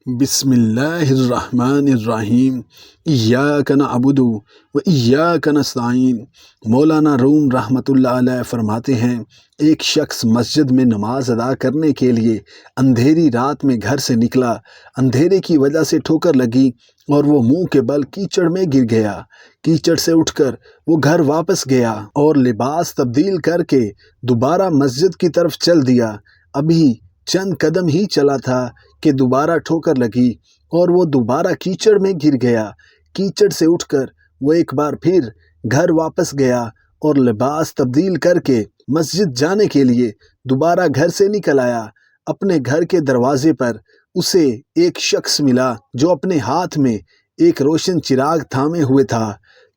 بسم اللہ الرحمن الرحیم ایاک نعبد و ایاک نستعین۔ مولانا روم رحمۃ اللہ علیہ فرماتے ہیں، ایک شخص مسجد میں نماز ادا کرنے کے لیے اندھیری رات میں گھر سے نکلا۔ اندھیرے کی وجہ سے ٹھوکر لگی اور وہ منہ کے بل کیچڑ میں گر گیا۔ کیچڑ سے اٹھ کر وہ گھر واپس گیا اور لباس تبدیل کر کے دوبارہ مسجد کی طرف چل دیا۔ ابھی چند قدم ہی چلا تھا کہ دوبارہ ٹھوکر لگی اور وہ دوبارہ کیچڑ میں گر گیا۔ کیچڑ سے اٹھ کر وہ ایک بار پھر گھر واپس گیا اور لباس تبدیل کر کے مسجد جانے کے لیے دوبارہ گھر سے نکل آیا۔ اپنے گھر کے دروازے پر اسے ایک شخص ملا جو اپنے ہاتھ میں ایک روشن چراغ تھامے ہوئے تھا۔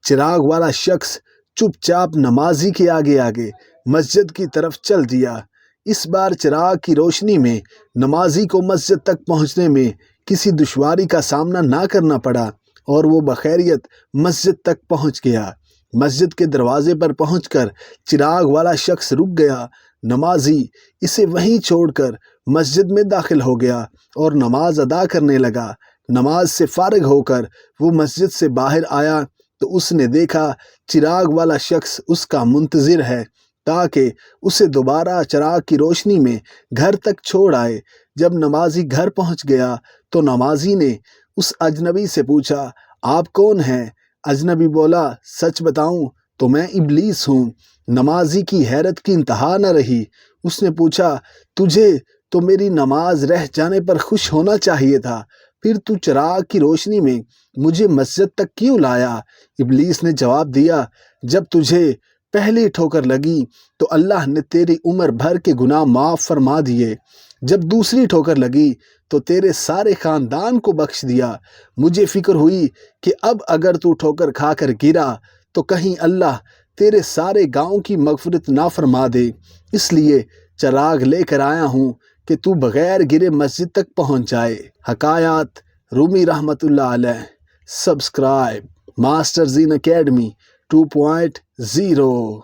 چراغ والا شخص چپ چاپ نمازی کے آگے آگے مسجد کی طرف چل دیا۔ اس بار چراغ کی روشنی میں نمازی کو مسجد تک پہنچنے میں کسی دشواری کا سامنا نہ کرنا پڑا اور وہ بخیریت مسجد تک پہنچ گیا۔ مسجد کے دروازے پر پہنچ کر چراغ والا شخص رک گیا۔ نمازی اسے وہیں چھوڑ کر مسجد میں داخل ہو گیا اور نماز ادا کرنے لگا۔ نماز سے فارغ ہو کر وہ مسجد سے باہر آیا تو اس نے دیکھا چراغ والا شخص اس کا منتظر ہے تاکہ اسے دوبارہ چراغ کی روشنی میں گھر تک چھوڑ آئے۔ جب نمازی گھر پہنچ گیا تو نمازی نے اس اجنبی سے پوچھا، آپ کون ہیں؟ اجنبی بولا، سچ بتاؤں تو میں ابلیس ہوں۔ نمازی کی حیرت کی انتہا نہ رہی۔ اس نے پوچھا، تجھے تو میری نماز رہ جانے پر خوش ہونا چاہیے تھا، پھر تو چراغ کی روشنی میں مجھے مسجد تک کیوں لایا؟ ابلیس نے جواب دیا، جب تجھے پہلی ٹھوکر لگی تو اللہ نے تیری عمر بھر کے گناہ معاف فرما دیے۔ جب دوسری ٹھوکر لگی تو تیرے سارے خاندان کو بخش دیا۔ مجھے فکر ہوئی کہ اب اگر تو ٹھوکر کھا کر گرا تو کہیں اللہ تیرے سارے گاؤں کی مغفرت نہ فرما دے، اس لیے چراغ لے کر آیا ہوں کہ تو بغیر گرے مسجد تک پہنچ جائے۔ حکایات رومی رحمۃ اللہ علیہ۔ سبسکرائب ماسٹر زین اکیڈمی 2.0۔